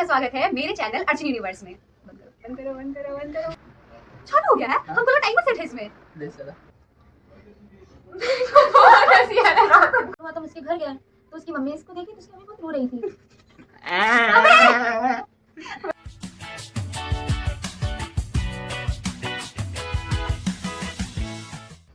स्वागत है मेरे चैनल अर्चन यूनिवर्स में। बंद करो। चालू हो गया है। हमको तो टाइमर सेट है इसमें। तो उसके घर गया तो उसकी मम्मी इसको देखी तो उसकी मम्मी बहुत रो रही थी।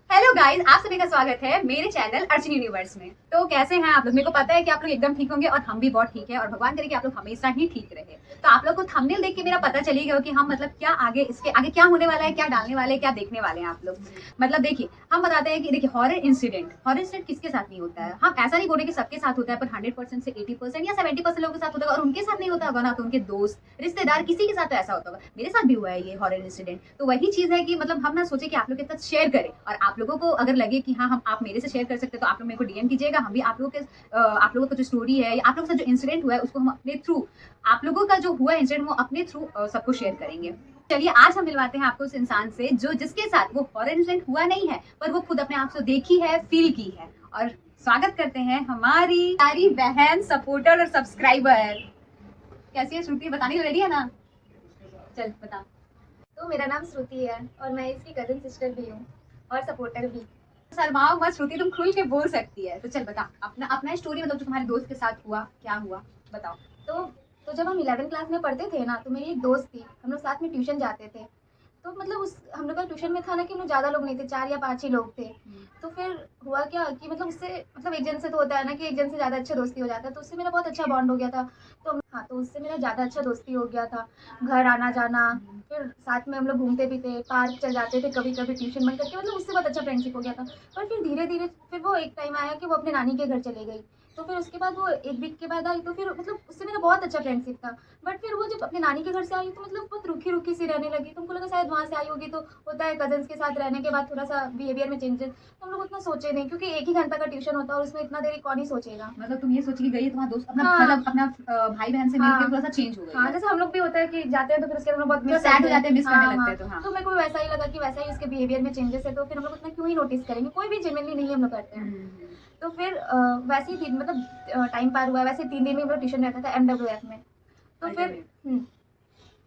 हेलो गाइस, आप सभी का स्वागत है मेरे चैनल अर्चन यूनिवर्स में। तो कैसे हैं आप लोग? मेरे को पता है कि आप लोग एकदम ठीक होंगे और हम भी बहुत ठीक है और भगवान करे कि आप लोग हमेशा ही ठीक रहे। तो आप लोग को थंबनेल देख के मेरा पता चली गया कि हम मतलब क्या आगे इसके आगे क्या होने वाला है, क्या डालने वाले हैं, क्या देखने वाले हैं आप लोग। मतलब देखिए, हम बताते हैं कि देखिए हॉरर इंसिडेंट किसके साथ नहीं होता है। हम ऐसा नहीं बोले कि सबके साथ होता है, पर 100% से 80% या 70% लोगों के साथ होता है और उनके साथ नहीं होता होगा ना, तो उनके दोस्त रिश्तेदार किसी के साथ तो ऐसा होता होगा। मेरे साथ भी हुआ है ये हॉरर इंसिडेंट। तो वही चीज है कि मतलब हम ना सोचे कि आप लोग के साथ शेयर करें और आप लोगों को अगर लगे कि हाँ हम आप मेरे से शेयर कर सकते हैं तो आप लोग मेरे को डीएम कीजिएगा। हम भी आप लोगों का जो स्टोरी है या आप लोगों का जो इंसिडेंट हुआ है उसको हम अपने थ्रू, आप लोगों का जो हुआ इंसिडेंट वो अपने थ्रू सबको शेयर करेंगे। चलिए आज हम मिलवाते हैं आपको उस इंसान से जो जिसके साथ वो हॉरर इंसिडेंट हुआ नहीं है पर वो खुद अपने आप से देखी है, फील की है। और स्वागत करते हैं हमारी सारी बहन, सपोर्टर और सब्सक्राइबर। कैसी है श्रुति? बताने को रेडी है ना? चल बता। तो मेरा नाम श्रुति है और मैं इसकी कजन सिस्टर भी हूँ और सपोर्टर भी। शर्माओ मत श्रुति, तुम खुल के बोल सकती है। तो चल बता अपना अपना स्टोरी, मतलब जो तुम्हारे दोस्त के साथ हुआ, क्या हुआ बताओ। तो जब हम 11th क्लास में पढ़ते थे ना, तो मेरी एक दोस्त थी, हम लोग साथ में ट्यूशन जाते थे। तो मतलब उस हम लोग का ट्यूशन में था ना कि हम लोग ज़्यादा लोग नहीं थे, 4 या 5 ही लोग थे। तो फिर हुआ क्या कि मतलब उससे मतलब एक जन से तो होता है ना कि एक जन से ज़्यादा अच्छा दोस्ती हो जाता है। तो उससे मेरा बहुत अच्छा बॉन्ड हो गया था। तो हाँ, तो उससे मेरा ज़्यादा अच्छा दोस्ती हो गया था। घर आना जाना, फिर साथ में हम लोग घूमते भी थे, पार्क चल जाते थे कभी कभी ट्यूशन बंद करके। मतलब उससे बहुत अच्छा फ्रेंडशिप हो गया था। पर फिर धीरे धीरे फिर वो एक टाइम आया कि वो अपने नानी के घर चले गई। तो फिर उसके बाद वो 1 वीक के बाद आई। तो फिर मतलब उससे मेरा बहुत अच्छा फ्रेंडशिप था। बट फिर वो जब अपने नानी के घर से आई तो मतलब बहुत रूखी रूखी सी रहने लगी। तुमको लगा शायद वहाँ से आई होगी, तो होता है कजन्स के साथ रहने के बाद थोड़ा सा बिहेवियर में चेंजेस। तो हम लोग उतना सोचे नहीं क्योंकि 1 ही घंटा का ट्यूशन होता है और उसमें इतना देरी कौन ही सोचेगा। मतलब तुम ये सोच के गई तुम्हारा दोस्त अपना हाँ। मतलब अपना भाई बहन से मिलकर थोड़ा सा चेंज हो गई। हाँ, जैसे हम लोग भी होता है कि जाते हैं तो फिर उसके बाद बहुत मिस सैड हो जाते हैं, मिस करने लगते हैं। तो हाँ, तो मेरे को वैसा ही लगा कि वैसा ही उसके बिहेवियर में चेंजेस है, तो फिर हम लोग उतना क्यों ही नोटिस करेंगे, कोई भी जेन्युइनली नहीं हम लोग करते हैं। तो फिर वैसे ही मतलब टाइम पार हुआ। वैसे 3 दिन में हम लोग ट्यूशन रहता था MWF में। तो फिर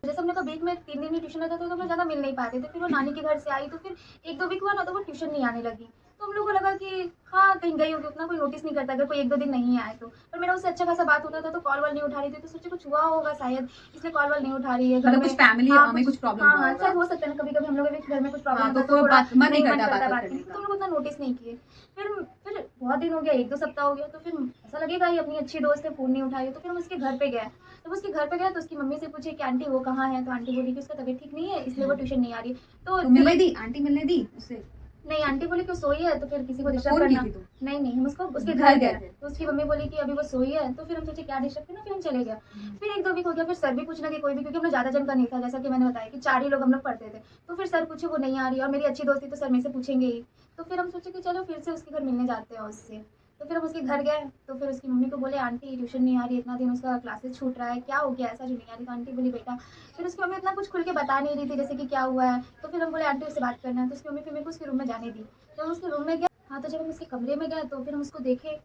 जैसे हम लोग का वीक में 3 दिन ही ट्यूशन रहता था तो हम लोग ज़्यादा मिल नहीं पाते थे। फिर वो नानी के घर से आई तो फिर 1-2 वीक हुआ ना तो वो ट्यूशन नहीं आने लगी। तो हम लोग को लगा कि हाँ, कहीं गई होगी, उतना कोई नोटिस नहीं करता अगर कोई 1-2 दिन नहीं आए तो। पर मेरा उससे अच्छा खासा बात होता था तो कॉल वॉल नहीं उठा रही थी, तो सोचे कुछ हुआ होगा शायद, इसलिए कॉल वॉल नहीं उठा रही है। घर मतलब में कुछ फैमिली में कुछ प्रॉब्लम हुआ होगा। शायद हो सकता है ना, कभी-कभी हम लोग के घर में कुछ प्रॉब्लम हाँ, होता तो है तो कोई थोड़ा बात मन नहीं मन करता करता बात बात करने करने का। का। तो हम लोग उतना नोटिस नहीं किए। फिर बहुत दिन हो गया, 1-2 सप्ताह हो गया, तो फिर ऐसा लगेगा ये अपनी अच्छी दोस्त है, फ़ोन नहीं उठाई है। तो फिर हम उसके घर पे गए। जब उसके घर पे गए तो उसकी मम्मी से पूछे कि आंटी वो कहाँ है? तो आंटी बोली कि उसका तबीयत ठीक नहीं है इसलिए वो ट्यूशन नहीं आ रही है। तो मिलने दी आंटी, मिलने दी उससे? नहीं, आंटी बोली कि वो सोई है तो फिर किसी को डिस्टर्ब फोन की करना। थी तुम? नहीं नहीं, हम उसको उसके घर घर गए गए थे। तो उसकी मम्मी बोली कि अभी वो सोई है। तो फिर हम सोचे क्या डिस्टर्ब करना, फिर हम चले गए। फिर 1-2 वीक हो गया, फिर सर भी पूछने लगे कोई भी, क्योंकि हम लोग ज़्यादा जन का नहीं था, जैसा कि मैंने बताया कि 4 ही लोग हम लोग पढ़ते थे। तो फिर सर पूछे वो नहीं आ रही और मेरी अच्छी दोस्ती तो सर मेरे से पूछेंगे ही। तो फिर हम सोचे कि चलो फिर से उसके घर मिलने जाते हैं उससे। तो फिर हम उसके घर गए तो फिर उसकी मम्मी को बोले आंटी ट्यूशन नहीं आ रही, इतना दिन उसका क्लासेस छूट रहा है, क्या हो गया ऐसा जो नहीं आ रही? तो आंटी बोली बेटा, फिर उसकी मम्मी इतना कुछ खुल के बता नहीं रही थी जैसे कि क्या हुआ है। तो फिर हम बोले आंटी उससे बात करना है। तो उसकी मम्मी फिर मेरे को उसके रूम में जाने दी। जब हम उसके रूम में गए, हाँ, तो जब हम उसके कमरे में गए तो फिर हम उसको देखे।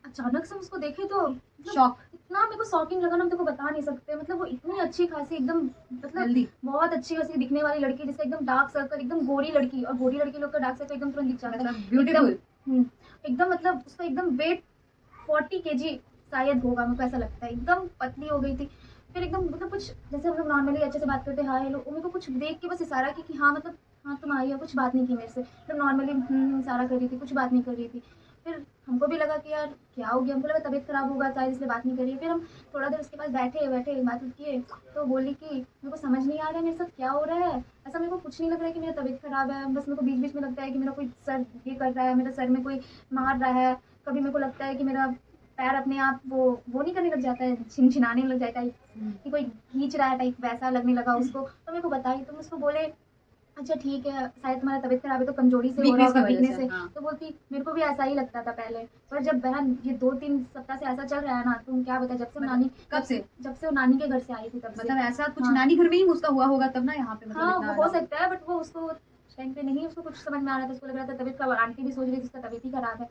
अचानक से हम उसको देखे तो मतलब शॉक। इतना मेरे को शॉकिंग लगा ना, हम तेरे को बता नहीं सकते। मतलब वो इतनी अच्छी खासी एकदम मतलब जल्दी बहुत अच्छी खासी दिखने वाली लड़की, जिसका एकदम डार्क सर्कल, एकदम गोरी लड़की, और गोरी लड़की लोग का डार्क सर्कल एकदम तुरंत दिख जाता है। मतलब ब्यूटीफुल। एकदम मतलब उसका एकदम वेट 40 केजी शायद होगा, मेरे को ऐसा लगता है। एकदम पतली हो गई थी। फिर एकदम मतलब कुछ जैसे हम लोग नॉर्मली अच्छे से बात करते हैं, हाँ हेलो, मेरे को कुछ देख के बस इशारा की कि हाँ मतलब हाँ तुम आई हो, कुछ बात नहीं की मेरे से। मतलब नॉर्मली इशारा कर रही थी, कुछ बात नहीं कर रही थी। फिर हमको भी लगा कि यार क्या हो गया, हमको लगा तबीयत खराब होगा शायद इसलिए बात नहीं कर रही है। फिर हम थोड़ा देर उसके पास बैठे बात किए। तो बोली कि मेरे को समझ नहीं आ रहा है मेरे साथ क्या हो रहा है। ऐसा मेरे को कुछ नहीं लग रहा है कि मेरा तबीयत खराब है, बस मेरे को बीच बीच में लगता है कि मेरा कोई सर ये कर रहा है, मेरे सर में कोई मार रहा है। कभी मेरे को लगता है कि मेरा पैर अपने आप वो नहीं करने लग जाता है, छिनछिनाने लग जाता है कि कोई खींच रहा है टाइप, वैसा लगने लगा उसको। तो मेरे को बताई तो मैं उसको बोले अच्छा ठीक है, शायद तुम्हारा तबीयत खराब है तो कमजोरी से हो रहा होगा, वीकनेस से। तो बोलती मेरे को भी ऐसा ही लगता था पहले, पर जब बहन ये 2-3 सप्ताह से ऐसा चल रहा है ना, तुम क्या बता, जब से नानी कब से? जब से वो नानी के घर से आई थी तब से। मतलब ऐसा कुछ नानी घर में ही उसका हुआ होगा तब ना, यहाँ पे मतलब हाँ, इतना वो हो सकता है, बट वो उसको टाइम पे नहीं उसको कुछ समझ में आ रहा था। उसको लग रहा था तबीयत खराब, आंटी भी सोच रही थी उसका तबीयत ही खराब है।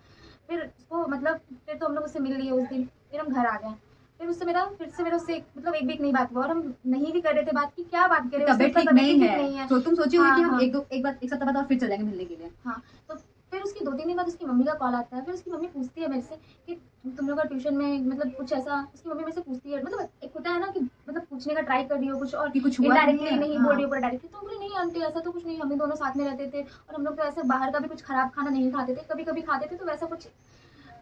फिर उसको मतलब फिर तो हम लोग उससे मिल लिए उस दिन। फिर हम घर आ गए। फिर से मेरा उससे मतलब एक वीक नहीं बात हुआ, और हम नहीं भी कर रहे थे बात की, क्या बात करें, उससे तबीयत उसका ठीक तबीयत नहीं ठीक है तो तुम सोची होगी हाँ, कि हम हाँ। एक सप्ताह बाद और फिर चल जाएंगे मिलने के लिए। हाँ, तो फिर उसके 2-3 दिन बाद उसकी मम्मी का कॉल आता है, फिर उसकी मम्मी पूछती है मेरे से कि तुम लोग का ट्यूशन में मतलब कुछ ऐसा, उसकी मम्मी मेरे से पूछती है, मतलब एक होता है ना कि मतलब पूछने का ट्राई कर रही हो कुछ, और कि कुछ हुआ तो नहीं इनडायरेक्टली है? नहीं हाँ। बोल रही हो पर डायरेक्टली, तो बोले नहीं आंटी ऐसा तो कुछ नहीं, हम ही दोनों साथ में रहते थे और हम लोग तो ऐसे बाहर का भी कुछ खराब खाना नहीं खाते थे, कभी-कभी खाते थे, तो वैसा कुछ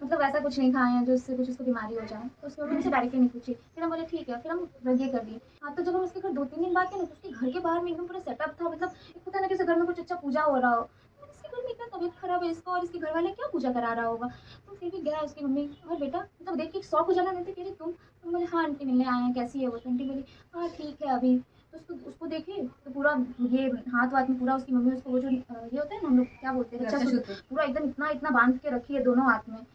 मतलब वैसा कुछ नहीं खाए हैं जो उससे कुछ उसको बीमारी हो जाए। तो उसकी मम्मी मुझसे डायरेक्टली नहीं पूछी। फिर हम बोले ठीक है, फिर हम ये कर लिए। हाँ, तो जब हम उसके घर 2-3 दिन बाद गए ना, तो उसके घर के बाहर में एकदम पूरा सेटअप था, मतलब एक होता है ना कि उसके घर में कुछ अच्छा पूजा हो रहा हो। तो इसके घर में इतना तबीयत खराब है इसका, और इसके घर वाले क्या पूजा करा रहा होगा। तो फिर भी गया उसकी मम्मी, और बेटा मतलब देख के शौक हो जाना, नहीं तो कह रही तुम बोले हाँ आंटी मिलने आए हैं, कैसी है वो। तो आंटी बोली हाँ ठीक है अभी। तो उसको उसको देखे तो पूरा ये हाथ वाथ में पूरा उसकी मम्मी उसको वो जो ये होता है ना, हम लोग क्या बोलते हैं, अच्छा, शुद्ध। पूरा एकदम इतना इतना बांध के रखी है दोनों हाथ में।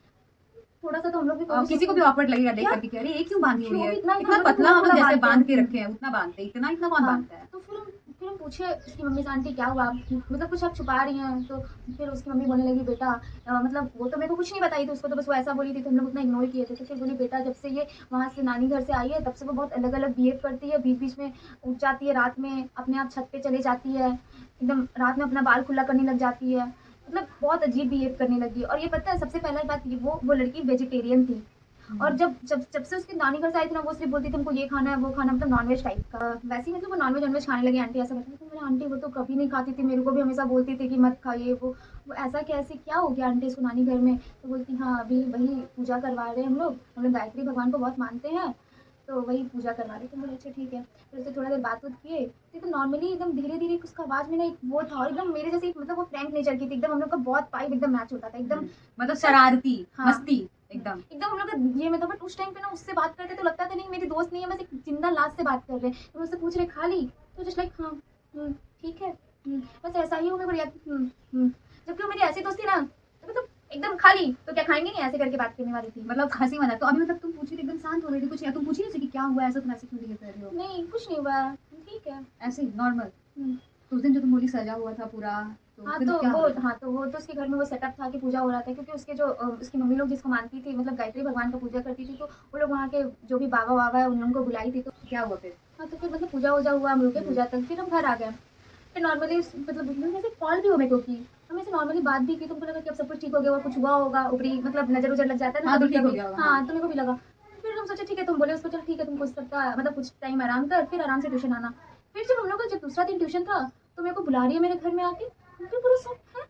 थोड़ा सा तो हम लोग भी किसी को भी ऑकवर्ड लगेगा देख क्या? करके कि अरे ये क्यों बांधी हुई क्यों है, इतना इतना मतलब पतला हम लोग पूरा जैसे बांध बांध के के रखे हैं उतना बांधते हैं, इतना कौन हाँ, बांधता है। तो फिर हम पूछे उसकी मम्मी से आंटी क्या हुआ मतलब कुछ आप छुपा रही हैं। तो फिर उसकी मम्मी बोलने लगी बेटा मतलब वो तो मेरे को कुछ नहीं बताई थी, उसको तो बस वो ऐसा बोली थी, तो हम लोग उतना इग्नोर किए थे। तो फिर बोली बेटा जब से ये वहाँ से नानी घर से आई है तब से वो बहुत अलग अलग बिहेव करती है, बीच बीच में उठ जाती है रात में, अपने आप छत पे चले जाती है, एकदम रात में अपना बाल खुला करने लग जाती है, मतलब बहुत अजीब बिहेव करने लगी। और ये पता है सबसे पहला बात ये, वो लड़की वेजिटेरियन थी। और जब से उसके नानी घर से आई थी ना, वो सिर्फ बोलती थी हमको ये खाना है वो खाना, मतलब नॉनवेज टाइप का। वैसे ही मतलब वो नॉनवेज खाने लगी आंटी, ऐसा बताया। तो मेरे आंटी वो तो कभी नहीं खाती थी, मेरे को भी हमेशा बोलती थी कि मत खाइए वो ऐसा कैसे क्या हो गया आंटी इसको नानी घर में। तो बोलती हाँ अभी वही पूजा करवा रहे हैं हम लोग गायत्री भगवान को बहुत मानते हैं, तो वही पूजा करवा रहे थे। बोले अच्छा ठीक है। फिर उससे थोड़ा देर बात किए, तो एकदम नॉर्मली एकदम धीरे धीरे उसका आवाज में ना एक वो था, और एकदम मेरे जैसे मतलब वो फ्रैंक नेचर की थी, एकदम हम लोग का बहुत पाइप एकदम मैच होता था एकदम। मतलब शरारती, हाँ। मस्ती एकदम। एकदम हम लोग का ये मतलब, बट उस टाइम पे ना उससे बात करते तो लगता था नहीं मेरी दोस्त नहीं है, बस एक जिंदा लाश से बात कर रहे हैं। तो मुझसे पूछ रहे खा ली, तो जस्ट लाइक हाँ ठीक है बस ऐसा ही हो मेरे को रिएक्ट। जबकि वो मेरी ऐसी दोस्त थी ना, तो मतलब एकदम खा ली तो क्या खाएंगे नहीं, ऐसे करके बात करने वाली थी। मतलब हंसी मजाक। तो अभी मतलब तुम पूछी तो एकदम शांत हो गई थी, कुछ या तुम पूछी नहीं कि क्या हुआ, ऐसा तुम ऐसे क्यों बिहेव कर रही हो। नहीं कुछ नहीं हुआ, ठीक है। ऐसे ही नॉर्मल। हम्म। तो उस दिन जो तुम बोली सजा हुआ था पूरा, तो हाँ फिर तो क्या वो हुआ था? हाँ तो वो तो उसके घर में वो सेटअप था कि पूजा हो रहा था, क्योंकि उसके जो उसकी मम्मी लोग जिसको मानती थी, मतलब गायत्री भगवान का पूजा करती थी, तो वो लोग वहाँ के जो भी बाबा वाबा है उन लोगों को बुलाई थी। तो क्या हुआ फिर? हाँ तो फिर मतलब पूजा वूजा हुआ, हम लोग के पूजा तक, फिर हम घर आ गए। फिर नॉर्मली मतलब जैसे कॉल भी हो मेरे को की, हमने से नॉर्मली बात भी की, तो हमको लगा कि अब सब कुछ ठीक हो गया, और कुछ हुआ होगा ऊपरी मतलब नजर उजर लग जाता है ना हाँ, तो कभी ठीक हो कभी। गया होगा, हाँ हाँ। तो मेरे को भी लगा। फिर हम सोचे ठीक है, तुम बोले उसको चल ठीक है, तुम कुछ सबका मतलब कुछ टाइम आराम कर, फिर आराम से ट्यूशन आना। फिर जब हम लोग का जब दूसरा दिन ट्यूशन था, तो मेरे को बुला रही है मेरे घर में आके, फिर पूरा शौक है।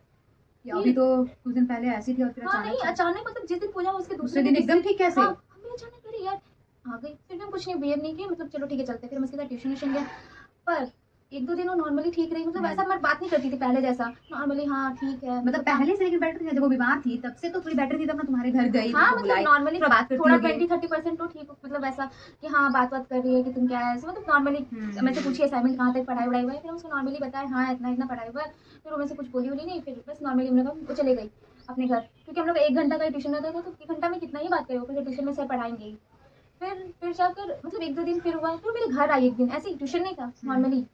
कि अभी तो कुछ दिन पहले ऐसी थी और फिर हाँ नहीं अचानक से। अचानक मतलब जिस दिन पूजा हुआ उसके दूसरे दूसरे दिन दिन एकदम ठीक कैसे? हाँ हमें अचानक अरे यार आ गई। फिर भी हम कुछ नहीं बिहेव नहीं किए, मतलब चलो ठीक है चलते। फिर हम उसके साथ ट्यूशन व्यूशन गए, पर एक दो दिन वो नॉर्मली ठीक रही, मतलब ऐसा मैं बात नहीं करती थी पहले जैसा, नॉर्मली हाँ ठीक है मतलब पहले से लेकिन बेटर थी, जब वो बीमार थी तब से तो थोड़ी बेटर थी, तब ना तुम्हारे घर गई, हाँ तुमको मतलब बुलाई, नॉर्मली थोड़ा बात करती थोड़ा होगी। 20-30% तो ठीक, मतलब ऐसा कि हाँ बात बात कर रही है कि तुम क्या है ऐसे, मतलब नॉर्मली मैं से पूछिए असाइनमेंट कहाँ तक पढ़ाई वढ़ाई हुआ है, फिर हम उसको नॉर्मली बताया हाँ इतना इतना पढ़ाई हुआ है। फिर वो मेरे से कुछ बोली वोली नहीं, फिर बस नॉर्मली हम लोग वो चले गई अपने घर, क्योंकि हम लोग 1 घंटा का ट्यूशन रहता था, तो 1 घंटा में कितना ही बात करें, फिर ट्यूशन में सर पढ़ाएंगे ही। फिर जाकर मतलब 1-2 दिन फिर हुआ, फिर मेरे घर आई एक दिन, ऐसे ही ट्यूशन नहीं था नॉर्मली।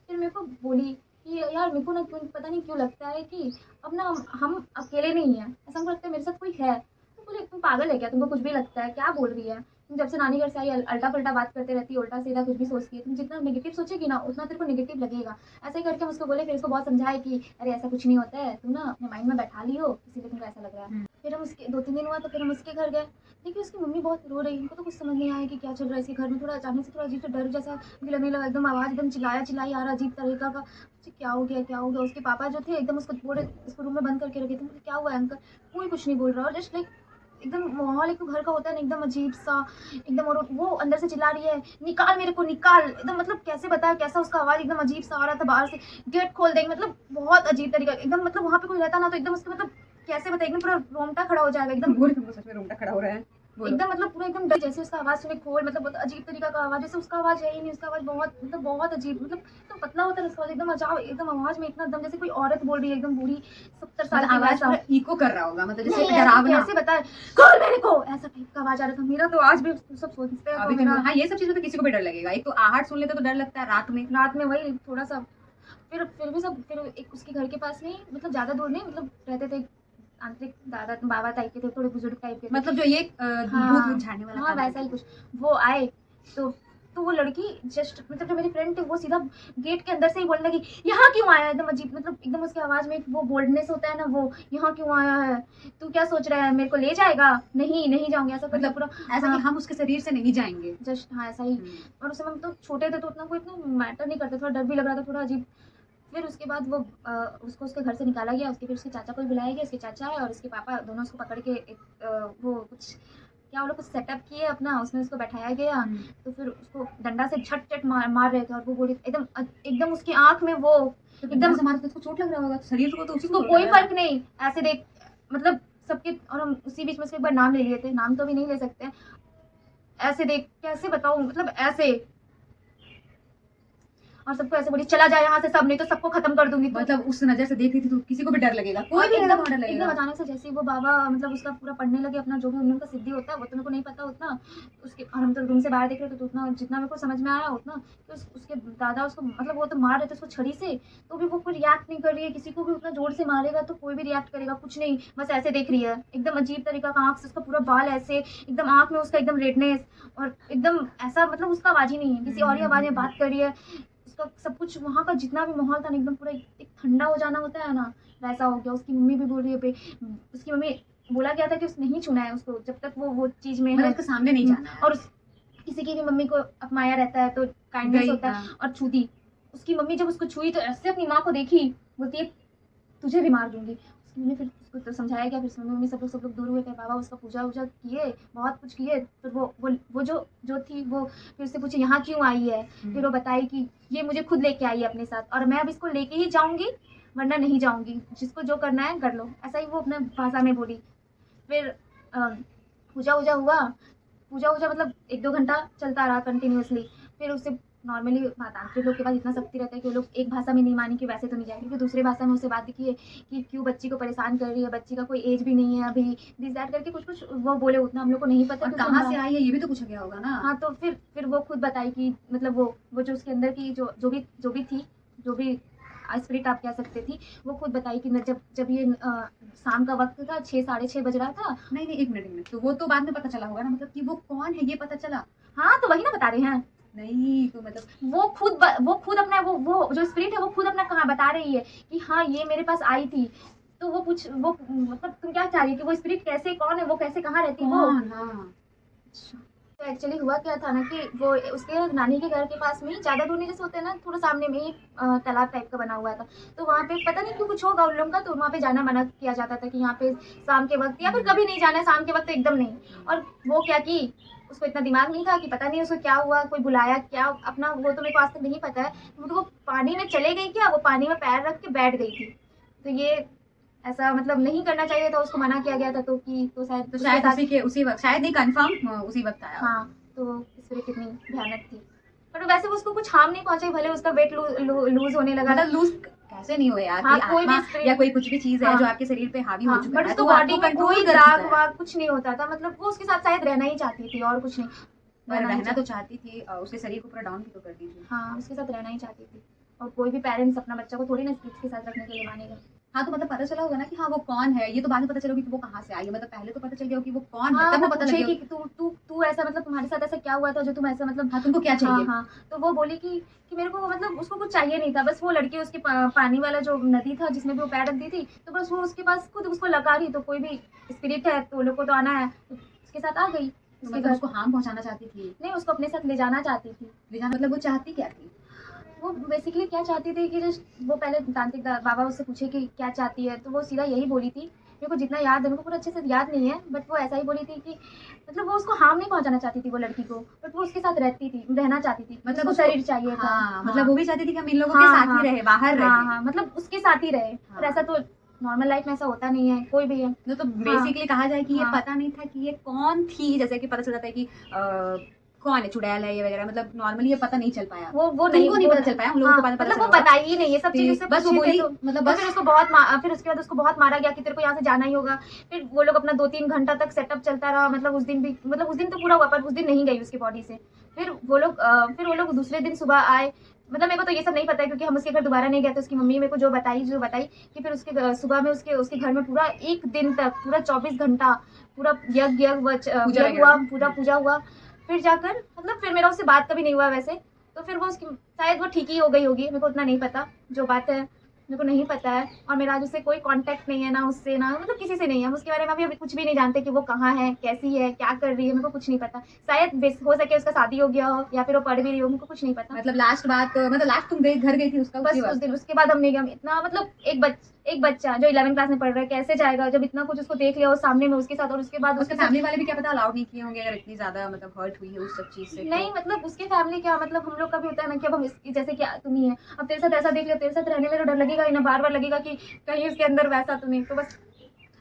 फिर मेरे को बोली कि यार मेरे को ना क्यों पता नहीं क्यों लगता है कि अब ना हम अकेले नहीं हैं, ऐसा हमको लगता है मेरे साथ कोई है। तो बोले तुम पागल है क्या, तुमको कुछ भी लगता है, क्या बोल रही है तुम, जब से नानी घर से आई अल्टा पल्टा बात करते रहती है, उल्टा सीधा कुछ भी सोचती है, तुम जितना नेगेटिव सोचेगी ना उतना तेरे को नेगेटिव लगेगा। ऐसा ही करके हम उसको बोले, फिर उसको बहुत समझाए कि अरे ऐसा कुछ नहीं होता है, तुम ना अपने माइंड में बैठा ली हो इसीलिए तुमको ऐसा लग रहा है। फिर हम उसके 2-3 दिन हुआ, तो फिर हम उसके घर गए। देखिए उसकी मम्मी बहुत रो रही, उनको तो कुछ समझ नहीं आया कि क्या चल रहा है इसके घर में, थोड़ा अचानक से थोड़ा अजीब सा डर जैसा भी लगने लगा, एकदम आवाज़ एकदम चिल्लाया चिल्लाई आ रहा अजीब तरीका का। मुझे क्या हो गया क्या हो गया। उसके पापा जो थे एकदम उसको पूरे उसको रूम में बंद करके रखे थे। मुझे क्या हुआ है अंकल, कोई कुछ नहीं बोल रहा, और जस्ट लाइक एकदम माहौल एक तो घर का होता है ना एकदम अजीब सा एकदम, और वो अंदर से चिल्ला रही है निकाल मेरे को निकाल, एकदम मतलब कैसे बताया कैसा उसका आवाज़ एकदम अजीब सा आ रहा था बाहर से, गेट खोल देंगे, मतलब बहुत अजीब तरीका एकदम, मतलब वहाँ पे कोई रहता ना तो एकदम उसके मतलब कैसे बताए एकदम पूरा रोंगटा खड़ा हो जाएगा एकदम, बोल, तुमको सच में रोंगटा खड़ा हो रहा है, बोलो। एकदम मतलब पूरा एकदम जैसे उसका आवाज़ सुने खोल, मतलब बहुत अजीब तरीका का आवाज़, जैसे उसका आवाज़ है ही नहीं, उसका आवाज़ बहुत मतलब बहुत अजीब, मतलब एकदम पतला होता है उसका आवाज़, एकदम अजाब एकदम आवाज़ में इतना दम, जैसे कोई औरत बोल रही है एकदम बूढ़ी 70 साल मतलब की आवाज वैसा। पूरा इको कर रहा होगा, मतलब नहीं जैसे ऐसा डरावना। कैसे बताए, खोल मेरे को, ऐसा टाइप का आवाज़ आ रहा था। मेरा तो आज भी सब सोचते हैं तो अभी मेरा हाँ, ये सब चीज़ में तो किसी को भी डर लगेगा, एक तो आहट सुन लेते तो डर लगता है रात में। रात में वही थोड़ा-सा, फिर भी सब फिर एक उसके घर के पास नहीं, मतलब ज़्यादा दूर नहीं, मतलब रहते थे आंतरिक दादा बाबा टाइप के थे, थोड़े बुजुर्ग टाइप के थे। मतलब जो ये हाँ, भूत झाड़ने वाला हाँ काम वैसा करती ही थी। कुछ। वो आए तो वो लड़की जस्ट मतलब जो मेरी फ्रेंड थी वो सीधा गेट के अंदर से ही बोलने लगी, यहाँ क्यों आया है? एकदम अजीब, मतलब एकदम उसकी आवाज में एक वो बोल्डनेस होता है ना, वो यहाँ क्यों आया है, तू क्या सोच रहा है, मेरे को ले जाएगा? नहीं नहीं जाऊंगी, ऐसा करके मतलब पूरा। ऐसा हाँ, कि हम उसके शरीर से नहीं जाएंगे। जस्ट हाँ ऐसा ही। और उस समय हम तो छोटे थे तो उतना कोई इतना मैटर नहीं करता, थोड़ा डर भी लग रहा था, थोड़ा अजीब। फिर उसके बाद वो उसको उसके घर से निकाला गया, उसके फिर उसके चाचा को भी बुलाया गया, उसके चाचा आए और उसके पापा दोनों उसको पकड़ के एक वो कुछ क्या वो लोग कुछ सेटअप किए अपना, उसमें उसको बैठाया गया। तो फिर उसको डंडा से झट झट मार रहे थे और वो बोली एकदम एकदम उसकी आंख में वो तो एकदम एकदम से मारे तो उसको चोट लग रहा होगा, शरीर को तो उसी उसको को कोई लग रहा फर्क नहीं, ऐसे देख मतलब सबके। और हम उसी बीच में उसके एक बार नाम ले लिए थे, नाम तो भी नहीं ले सकते, ऐसे देख कैसे बताऊं, मतलब ऐसे। और सबको ऐसे बोली चला जाए यहाँ से सब, नहीं तो सबको खत्म कर दूंगी। तो मतलब उस नजर से देख रही थी तो किसी को भी डर लगेगा, कोई और भी एकदम डर एकदम लगेगा। अचानक से जैसे ही वो बाबा मतलब उसका पूरा पढ़ने लगे अपना जो भी उनका सिद्धि होता है वो तो मेरे को नहीं पता उतना उसके। और हम तो रूम से बाहर देख रहे थे तो उतना जितना मेरे को समझ में आया उतना कि उसके दादा उसको मतलब वो तो मार रहे थे उसको छड़ी से, तो भी वो कोई रिएक्ट नहीं कर रही है। किसी को भी उतना जोर से मारेगा तो कोई भी रिएक्ट करेगा, कुछ नहीं, बस ऐसे देख रही है एकदम अजीब तरीका का, आँख से उसका पूरा बाल ऐसे एकदम, आँख में उसका एकदम रेडनेस और एकदम ऐसा, मतलब उसका आवाज ही नहीं है, किसी और ही आवाज में बात कर रही है। उसका सब कुछ वहाँ का जितना भी माहौल था ना एकदम पूरा एक ठंडा हो जाना होता है ना, वैसा हो गया। उसकी मम्मी भी बोल रही है उसकी मम्मी बोला गया था कि उसने नहीं छूना है उसको जब तक वो चीज में मतलब है। उसके सामने नहीं जाना है। और किसी की भी मम्मी को अपमाया रहता है तो काइंडनेस गई, होता है। हाँ। और छूती, उसकी मम्मी जब उसको छुई तो ऐसे अपनी माँ को देखी, बोलती है तुझे भी मार दूंगी। उसकी मम्मी फिर उसको तो समझाया गया, फिर मम्मी सब लोग दूर हुए, फिर बाबा उसका पूजा वूजा किए, बहुत कुछ किए। फिर वो जो थी वो फिर उससे पूछे यहाँ क्यों आई है, फिर वो बताई कि ये मुझे खुद लेके आई है अपने साथ और मैं अब इसको लेके ही जाऊंगी वरना नहीं जाऊंगी, जिसको जो करना है कर लो, ऐसा ही वो अपने भाषा में बोली। फिर पूजा वूजा हुआ, पूजा वूजा मतलब 1-2 घंटा चलता रहा कंटिन्यूअसली। फिर उससे नॉर्मली तांत्रिक लोग के पास इतना शक्ति रहता है कि वो लोग एक भाषा में नहीं मानी कि वैसे तो नहीं जाएगी, फिर दूसरी भाषा में उससे बात की है कि क्यों बच्ची को परेशान कर रही है, बच्ची का कोई एज भी नहीं है अभी, दिस दैट करके कुछ कुछ वो बोले, उतना हम लोग को नहीं पता और क्योंकि कहाँ से आई है ये भी तो पूछा गया होगा ना। हाँ तो फिर वो खुद बताई कि मतलब वो जो उसके अंदर की जो भी थी, जो भी स्पिरिट आप कह सकते थी, वो खुद बताई कि जब ये शाम का वक्त था, 6-6:30 बज रहा था। नहीं नहीं, एक मिनट तो वो तो बाद में पता चला होगा ना, मतलब कि वो कौन है ये पता चला। हाँ तो वही ना बता रहे हैं, नहीं तो मतलब वो खुद अपना वो जो स्पिरिट है वो खुद अपना कहाँ बता रही है कि हाँ ये मेरे पास आई थी। तो वो मतलब तुम क्या चाह रही है कि वो स्पिरिट कैसे, कौन है वो, कैसे कहाँ रहती है वो। कौन, हाँ। तो एक्चुअली हुआ क्या था ना कि वो उसके नानी के घर के पास में ही, ज़्यादा दूर नहीं, जैसे होते हैं ना थोड़ा सामने में ही तालाब टाइप का बना हुआ था। तो वहाँ पे पता नहीं क्यों कुछ होगा उन लोगों का, तो वहाँ पे जाना मना किया जाता था कि यहाँ पे शाम के वक्त या फिर कभी नहीं जाना है, शाम के वक्त तो एकदम नहीं। और वो क्या की, उसको इतना दिमाग नहीं था कि पता नहीं उसको क्या हुआ, कोई बुलाया क्या अपना, वो तो मेरे को आज तक नहीं पता है। वो पानी में चले गई क्या, वो पानी में पैर रख के बैठ गई थी। तो ये ऐसा मतलब नहीं करना चाहिए था, उसको मना किया गया था। तो शायद उसी वक्त शायद नहीं, कंफर्म उसी वक्त आया। हाँ तो स्पिरिट कितनी भयानक थी, पर वैसे उसको कुछ हार्म नहीं पहुंचाई, भले उसका वेट लूज होने लगा। मतलब लूज कैसे नहीं हो यार, हाँ, कोई कोई भी आत्मा या कोई कुछ भी चीज है हाँ, जो आपके शरीर पे हावी हो हाँ, चुका बट है उसको तो बॉडी में कोई कर दाग चुका है। वाग कुछ नहीं होता था, मतलब वो उसके साथ शायद रहना ही चाहती थी और कुछ नहीं। पर रहना तो चाहती थी, उसके शरीर को पूरा डाउन भी तो कर दीजिए। हाँ उसके साथ रहना ही चाहती थी, और कोई भी पेरेंट्स अपना बच्चा को थोड़ी ना स्पिरिट के साथ रखने के लिए मानेगा। हाँ तो मतलब पता चला होगा ना कि हाँ वो कौन है, ये तो बाद में पता चलेगा कि वो कहाँ से आई है, मतलब पहले तो पता चल गया कि वो कौन है, हाँ, तब वो वो पता पूछे लगे कि तू ऐसा मतलब तुम्हारे साथ ऐसा क्या हुआ था जो तुम ऐसा मतलब। हाँ तुमको क्या चाहिए। हाँ तो वो बोली कि मेरे को मतलब उसको कुछ चाहिए नहीं था, बस वो लड़की उसके पानी वाला जो नदी था जिसमें भी वो पैर रख दी थी, तो बस वो उसके पास खुद उसको लगा रही, तो कोई भी स्पिरिट है तो लोग को तो आना है, तो उसके साथ आ गई। तो मतलब उसको हार्म पहुंचाना चाहती थी। नहीं, उसको अपने साथ ले जाना चाहती थी। ले जाना मतलब वो चाहती क्या थी। वो बेसिकली क्या चाहती थी कि जस्ट वो पहले तांत्रिक बाबा उससे पूछे कि क्या चाहती है, तो वो सीधा यही बोली थी, मेरे को जितना याद है, मेरे को पूरा अच्छे से याद नहीं है, बट वो ऐसा ही बोली थी कि मतलब वो उसको हार्म नहीं पहुंचाना चाहती थी वो लड़की को, बट वो उसके साथ रहना चाहती थी, मतलब उसको शरीर चाहिए था। हाँ, मतलब वो भी चाहती थी कि हम इन लोगों हाँ, के साथ हाँ, ही रहे, बाहर रहे। हाँ, मतलब उसके साथ ही रहे, पर ऐसा तो नॉर्मल लाइफ में ऐसा होता नहीं है, कोई भी है। तो बेसिकली कहा जाए कि ये हाँ। पता नहीं था कि ये कौन थी, जैसे कि पता चल जाता है कि कौन है, चुड़ैल है ये वगैरह, मतलब नॉर्मली ये पता नहीं चल पाया, वो नहीं पता चल पाया, हम लोगों को बाद में पता मतलब वो चला। बताई ही नहीं, ये सब चीज उससे बस वो बोली, मतलब बस फिर उसको बहुत फिर उसके बाद उसको बहुत मारा गया कि तेरे को यहाँ से जाना ही होगा। फिर वो लोग अपना 2-3 घंटा तक सेटअप चलता रहा, मतलब उस दिन तो पूरा हुआ, पर उस दिन नहीं गई उसकी बॉडी से। फिर वो लोग दूसरे दिन सुबह आए, मतलब मेरे को तो ये सब नहीं पता है क्योंकि हम उसके घर दोबारा नहीं गए थे। उसकी मम्मी मेरे को जो बताई कि फिर सुबह में उसके घर में पूरा एक दिन तक पूरा 24 घंटा पूरा यज्ञ हुआ, पूरा पूजा हुआ। फिर जाकर मतलब फिर मेरा उससे बात कभी नहीं हुआ वैसे। तो फिर वो उसकी शायद वो ठीक ही हो गई होगी, मेरे को उतना नहीं पता। जो बात है मेरे को नहीं पता है और मेरा आज उससे कोई कांटेक्ट नहीं है, ना उससे ना मतलब किसी से नहीं है। हम उसके बारे में अभी कुछ भी नहीं जानते कि वो कहाँ है, कैसी है, क्या कर रही है, मेरे को कुछ नहीं पता। शायद हो सके उसका शादी हो गया हो या फिर वो पढ़ भी रही हो, मेरे को कुछ नहीं पता। मतलब लास्ट तुम घर गई थी उसका बस उस दिन, उसके बाद हम नहीं गए। इतना मतलब एक बच्चा जो 11वीं क्लास में पढ़ रहा है कैसे जाएगा जब इतना कुछ उसको देख लिया हो सामने में उसके साथ, और उसके बाद उसके फैमिली वाले भी क्या पता अलाउड नहीं किए होंगे अगर इतनी ज्यादा मतलब हर्ट हुई है उस सब चीज से। नहीं मतलब उसके फैमिली क्या, मतलब हम लोग का भी होता है ना कि अब हम जैसे कि तुम ही है, अब तेरे साथ ऐसा देख लिया, तेरे साथ रहने में तो डर लगेगा ही ना, बार बार लगेगा कि कहीं उसके अंदर वैसा तो नहीं। तो बस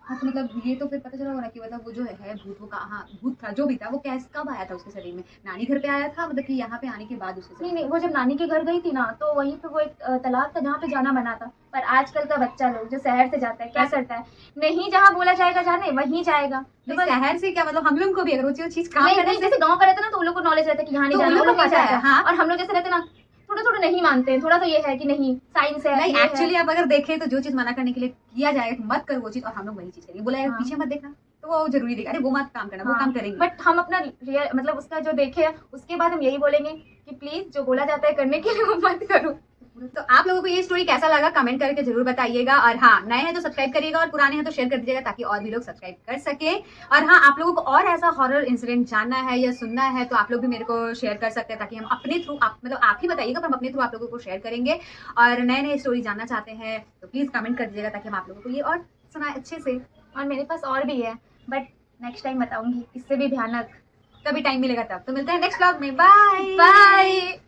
हाँ तो मतलब ये तो फिर पता चला होगा कि मतलब वो जो है भूत, वो कहाँ भूत था जो भी था वो कैसे कब आया था उसके शरीर में? नानी घर पे आया था मतलब कि यहाँ पे आने के बाद उसके नहीं, वो जब नानी के घर गई थी ना तो वहीं पे वो एक तालाब था जहाँ पे जाना मना था। पर आजकल का बच्चा लोग जो शहर से जाता है क्या करता है, नहीं जहाँ बोला जाएगा जाने वहीं जाएगा। तो बस शहर से क्या मतलब हम लोग को भी अगर वो चीज काम नहीं, करने नहीं, जैसे गाँव का रहता है ना तो उन लोग को नॉलेज रहता है कि यहाँ नहीं तो उन जाना, लोग को वो लोग नहीं पता है, जाता। हाँ। और हम लोग जैसे रहते हैं ना थोड़ा थोड़ा नहीं मानते हैं, थोड़ा तो ये है कि नहीं साइंस है, नहीं ये है। एक्चुअली आप अगर देखें तो जो चीज मना करने के लिए किया जाएगा कि मत करो वो चीज और हम लोग वही चीज करेंगे, बोला यार हाँ। पीछे मत देखना तो वो जरूरी देगा, अरे वो मत काम करना, वो हाँ, काम करेंगे। बट हम अपना मतलब उसका जो देखे उसके बाद हम यही बोलेंगे कि प्लीज जो बोला जाता है करने के लिए वो मत करो। तो आप लोगों को ये स्टोरी कैसा लगा कमेंट करके जरूर बताइएगा, और हाँ नए हैं तो सब्सक्राइब करिएगा और पुराने हैं तो शेयर कर दीजिएगा ताकि और भी लोग सब्सक्राइब कर सके। और हाँ आप लोगों को और ऐसा हॉरर इंसिडेंट जानना है या सुनना है तो आप लोग भी मेरे को शेयर कर सकते हैं ताकि हम अपने थ्रू मतलब आप ही बताइएगा पर हम अपने थ्रू आप लोगों को शेयर करेंगे। और नए नए स्टोरी जानना चाहते हैं तो प्लीज कमेंट कर दीजिएगा ताकि हम आप लोगों को ये और सुनाए अच्छे से। और मेरे पास और भी है बट नेक्स्ट टाइम बताऊंगी, इससे भी भयानक। कभी टाइम मिलेगा तब। तो मिलते हैं नेक्स्ट व्लॉग में, बाय बाय।